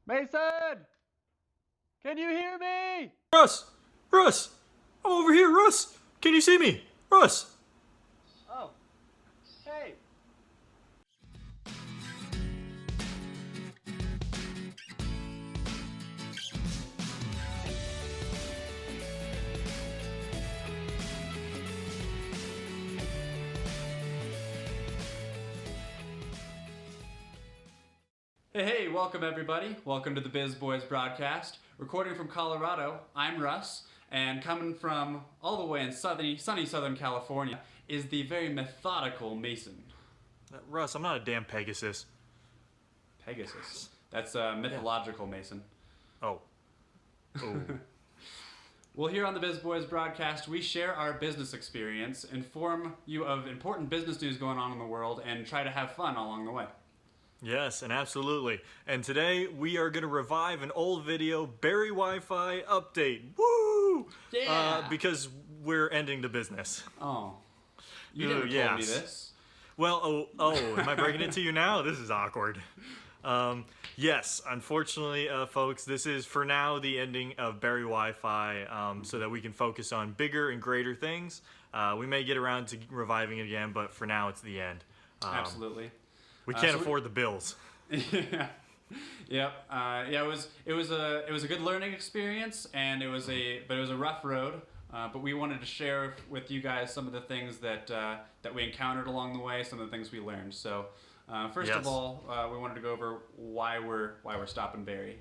Mason! Can you hear me? Russ! Russ! I'm over here, Russ! Can you see me? Russ! Oh, hey. Hey, welcome everybody. Welcome to the Biz Boyz broadcast. Recording from Colorado, I'm Russ, and coming from all the way in sunny Southern California is the very methodical Mason. Russ, I'm not a damn Pegasus. Pegasus. That's a mythological Mason. Oh. Oh. Well, here on the Biz Boyz broadcast, we share our business experience, inform you of important business news going on in the world, and try to have fun along the way. Yes, and absolutely. And today we are going to revive an old video, Berri WiFi update. Woo! Yeah! Because we're ending the business. Oh. You never told me this. Well, am I breaking it to you now? This is awkward. Yes, unfortunately, folks, this is for now the ending of Berri WiFi, so that we can focus on bigger and greater things. We may get around to reviving it again, but for now it's the end. Absolutely. We can't afford the bills. Yeah. Yep. It was a good learning experience, and it was a rough road. But we wanted to share with you guys some of the things that we encountered along the way, some of the things we learned. So, first of all, we wanted to go over why we're stopping Berri.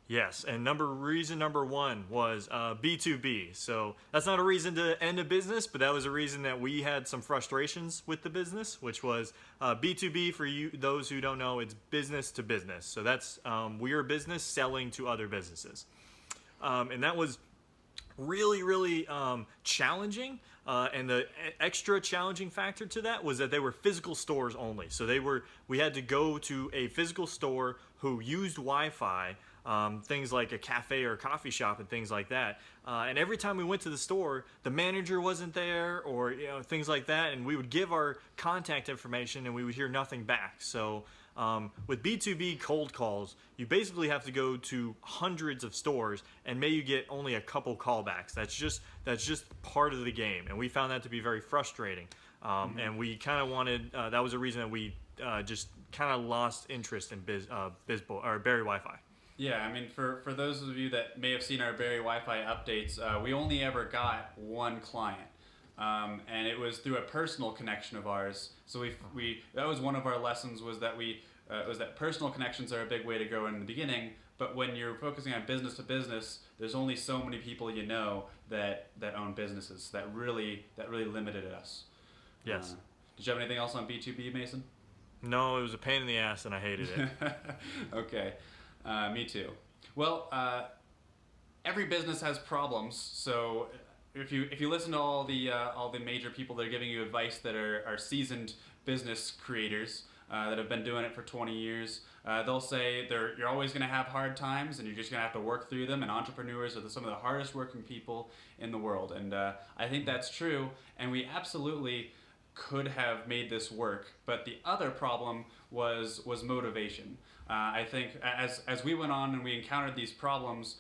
Yes, and reason number one was B2B. So that's not a reason to end a business, but that was a reason that we had some frustrations with the business, which was B2B. For you, those who don't know, it's business to business. So that's we are a business selling to other businesses, and that was really challenging. And the extra challenging factor to that was that they were physical stores only. So we had to go to a physical store who used Wi-Fi. Things like a cafe or a coffee shop and things like that. And every time we went to the store, the manager wasn't there, or things like that. And we would give our contact information, and we would hear nothing back. So with B2B cold calls, you basically have to go to hundreds of stores, and may you get only a couple callbacks. That's just part of the game, and we found that to be very frustrating. And we kind of wanted. That was a reason that we just kind of lost interest in Berri WiFi. Yeah, I mean, for those of you that may have seen our Berri WiFi updates, we only ever got one client, and it was through a personal connection of ours. So we that was one of our lessons, was that personal connections are a big way to go in the beginning. But when you're focusing on business to business, there's only so many people that own businesses. That really limited us. Yes. Did you have anything else on B2B, Mason? No, it was a pain in the ass, and I hated it. Okay. Me too. Well, every business has problems. So if you listen to all the major people that are giving you advice, that are seasoned business creators that have been doing it for 20 years, they'll say you're always going to have hard times, and you're just going to have to work through them. And entrepreneurs are some of the hardest working people in the world. And I think that's true. And we absolutely could have made this work, but the other problem was motivation. I think as we went on and we encountered these problems,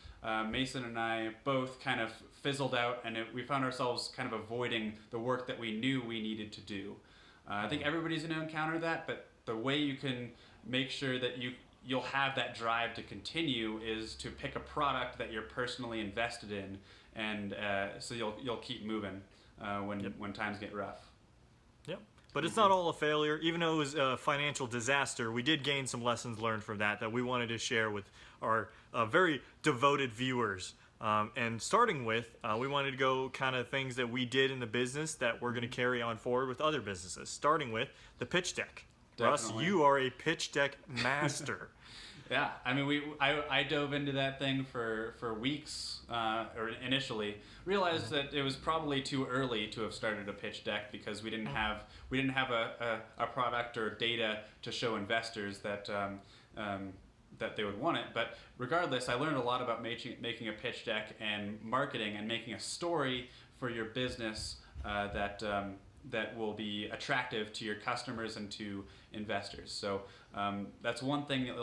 Mason and I both kind of fizzled out, and we found ourselves kind of avoiding the work that we knew we needed to do. I think everybody's going to encounter that, but the way you can make sure that you'll have that drive to continue is to pick a product that you're personally invested in, and so you'll keep moving when times get rough. Yep. But it's not all a failure. Even though it was a financial disaster, we did gain some lessons learned from that we wanted to share with our very devoted viewers. And starting with, we wanted to go kind of things that we did in the business that we're going to carry on forward with other businesses. Starting with the pitch deck. Definitely. Russ, you are a pitch deck master. Yeah, I mean, I dove into that thing for weeks, or initially realized that it was probably too early to have started a pitch deck, because we didn't have a product or data to show investors that they would want it. But regardless, I learned a lot about making a pitch deck and marketing and making a story for your business that that will be attractive to your customers and to investors. So that's one thing that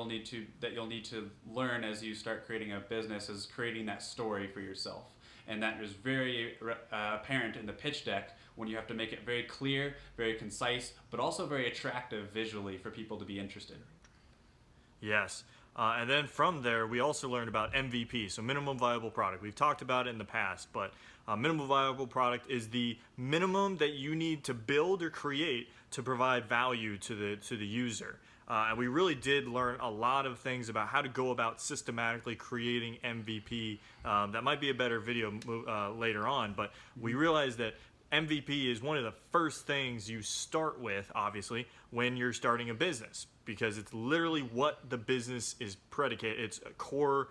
you'll need to learn as you start creating a business, is creating that story for yourself. And that is very apparent in the pitch deck, when you have to make it very clear, very concise, but also very attractive visually for people to be interested. Yes. And then from there, we also learned about MVP, so minimum viable product. We've talked about it in the past, but minimum viable product is the minimum that you need to build or create to provide value to the user. And we really did learn a lot of things about how to go about systematically creating MVP. That might be a better video later on, but we realized that MVP is one of the first things you start with, obviously, when you're starting a business, because it's literally what the business is predicated. It's a core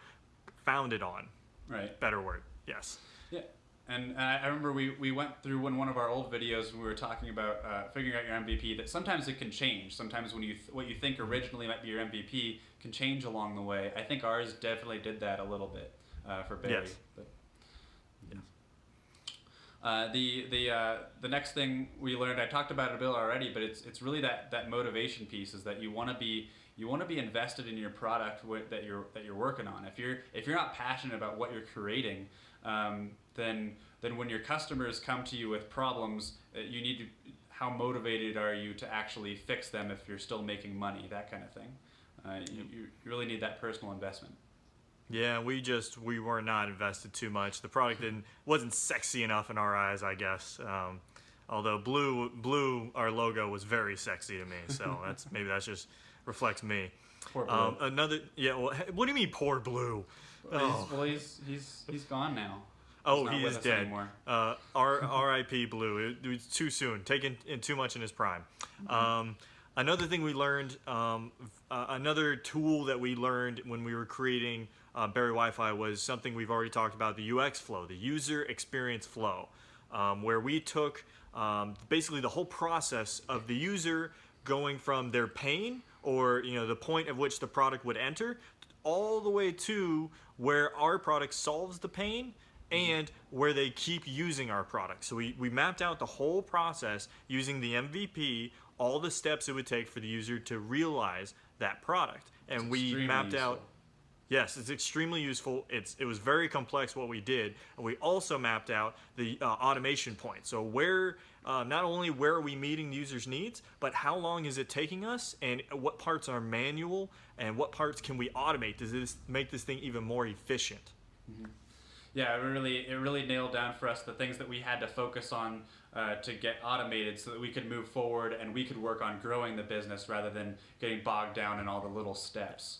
founded on. Right. Better word. Yes. Yeah. And I remember we went through in one of our old videos when we were talking about figuring out your MVP, that sometimes it can change. Sometimes when what you think originally might be your MVP can change along the way. I think ours definitely did that a little bit for Berri. Yes. But, yeah. The next thing we learned, I talked about it a bit already, but it's really that motivation piece, is that you want to be invested in your product that you're working on. If you're not passionate about what you're creating, then when your customers come to you with problems, you need to, how motivated are you to actually fix them if you're still making money, that kind of thing. You really need that personal investment. Yeah, we were not invested too much. The product wasn't sexy enough in our eyes, I guess. Although blue, our logo was very sexy to me. So that just reflects me. Poor Blue. What do you mean poor Blue? He's gone now. Oh, he is dead. R.I.P. Blue. It was too soon. Taken in too much in his prime. Another thing we learned, another tool that we learned when we were creating Berri WiFi was something we've already talked about, the UX flow, the user experience flow, where we took basically the whole process of the user going from their pain, or the point at which the product would enter, all the way to where our product solves the pain and where they keep using our product. So we mapped out the whole process using the MVP, all the steps it would take for the user to realize that product. And we mapped out. Yes, it's extremely useful. It was very complex what we did. And we also mapped out the automation point. So not only where are we meeting the user's needs, but how long is it taking us, and what parts are manual, and what parts can we automate? Does this make this thing even more efficient? Mm-hmm. Yeah, it really nailed down for us the things that we had to focus on to get automated, so that we could move forward and we could work on growing the business rather than getting bogged down in all the little steps.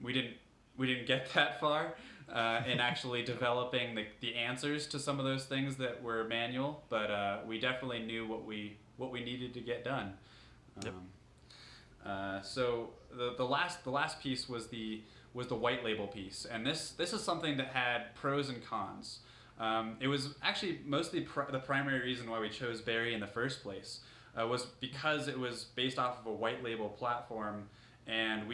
We didn't get that far in actually developing the answers to some of those things that were manual, but we definitely knew what we needed to get done. Yep. So the last piece was the white label piece, and this is something that had pros and cons. It was actually mostly the primary reason why we chose Berri in the first place was because it was based off of a white label platform, and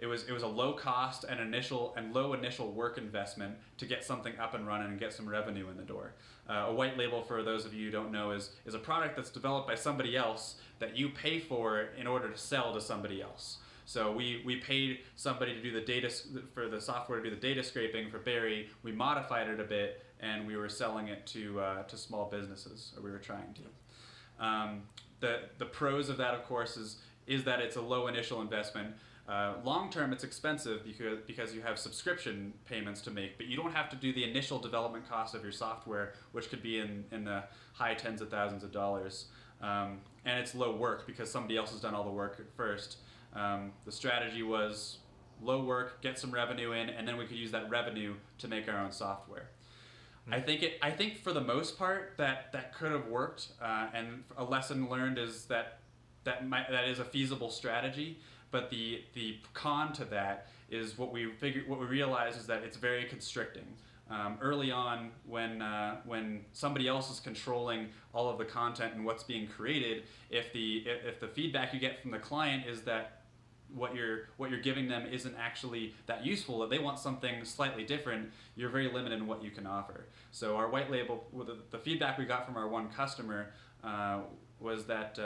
it was a low cost and low initial work investment to get something up and running and get some revenue in the door. A white label, for those of you who don't know, is a product that's developed by somebody else that you pay for in order to sell to somebody else. So we paid somebody to do for the software to do the data scraping for Berri. We modified it a bit, and we were selling it to small businesses, or we were trying to. The pros of that, of course, is that it's a low initial investment. Long term, it's expensive because you have subscription payments to make, but you don't have to do the initial development cost of your software, which could be in the high tens of thousands of dollars. And it's low work because somebody else has done all the work at first. The strategy was low work, get some revenue in, and then we could use that revenue to make our own software. Mm-hmm. I think for the most part that could have worked, and a lesson learned is that is a feasible strategy. But the con to that is what we realized is that it's very constricting. Early on, when somebody else is controlling all of the content and what's being created, if the feedback you get from the client is that what you're giving them isn't actually that useful, that they want something slightly different, you're very limited in what you can offer. So our white label, the feedback we got from our one customer was that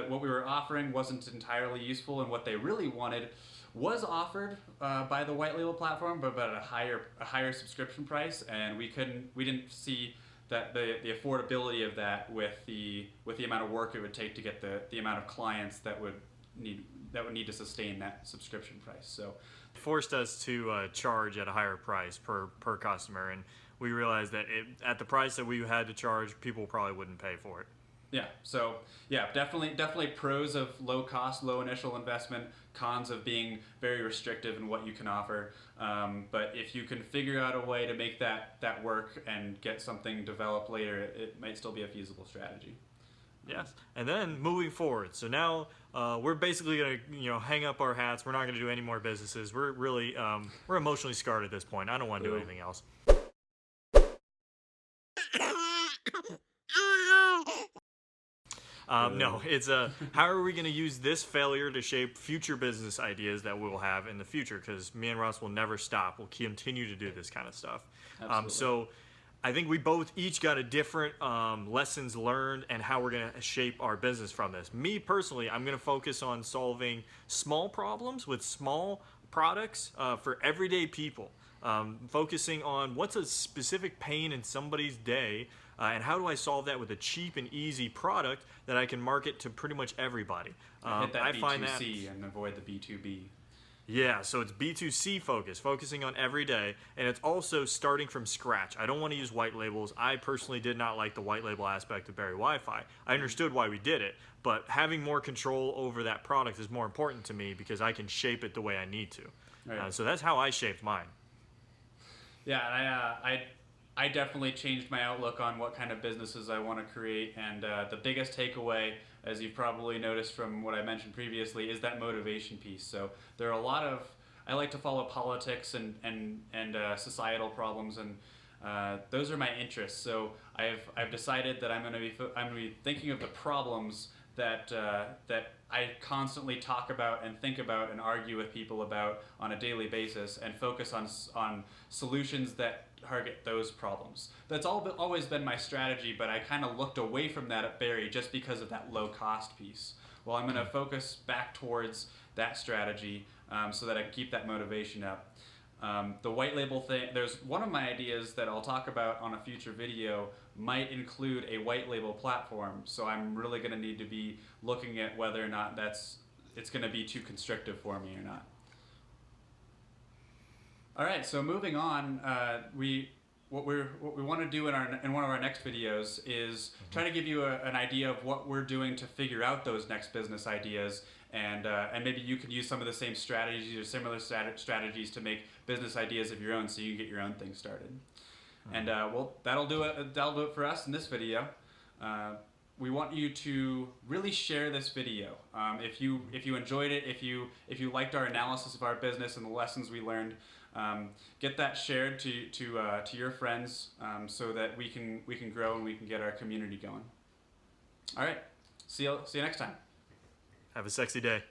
what we were offering wasn't entirely useful, and what they really wanted was offered by the white label platform, but at a higher subscription price, and we didn't see that the affordability of that with the amount of work it would take to get the amount of clients that would need to sustain that subscription price. So it forced us to charge at a higher price per customer, and we realized that at the price that we had to charge, people probably wouldn't pay for it. Yeah, so yeah, definitely pros of low cost, low initial investment, cons of being very restrictive in what you can offer. But if you can figure out a way to make that work and get something developed later, it might still be a feasible strategy. Yes, and then moving forward. So now we're basically gonna hang up our hats. We're not gonna do any more businesses. We're really we're emotionally scarred at this point. I don't want to do anything else. No, it's how are we going to use this failure to shape future business ideas that we will have in the future? Because me and Ross will never stop. We'll continue to do this kind of stuff. So I think we both each got a different lessons learned and how we're going to shape our business from this. Me personally, I'm going to focus on solving small problems with small products for everyday people. Focusing on what's a specific pain in somebody's day, and how do I solve that with a cheap and easy product that I can market to pretty much everybody. Hit that I B2C find that, and avoid the B2B. Yeah, so it's B2C focusing on every day, and it's also starting from scratch. I don't want to use white labels. I personally did not like the white label aspect of Berri WiFi. I understood why we did it, but having more control over that product is more important to me because I can shape it the way I need to. Right. So that's how I shaped mine. Yeah, and I definitely changed my outlook on what kind of businesses I want to create, and the biggest takeaway, as you've probably noticed from what I mentioned previously, is that motivation piece. So there are a lot of, I like to follow politics and societal problems, and those are my interests. So I've decided that I'm going to be thinking of the problems that I constantly talk about and think about and argue with people about on a daily basis, and focus on solutions that target those problems. That's always been my strategy, but I kind of looked away from that at Berri just because of that low cost piece. Well, I'm going to focus back towards that strategy so that I can keep that motivation up. The white label thing, there's one of my ideas that I'll talk about on a future video might include a white label platform, so I'm really going to need to be looking at whether or not it's going to be too constrictive for me or not. All right, so moving on, what we want to do in one of our next videos is try to give you an idea of what we're doing to figure out those next business ideas, and maybe you can use some of the same strategies or similar strategies to make business ideas of your own, so you can get your own thing started. And well, that'll do it for us in this video. We want you to really share this video. If you enjoyed it, if you liked our analysis of our business and the lessons we learned, get that shared to your friends so that we can grow and we can get our community going. All right, see you next time. Have a sexy day.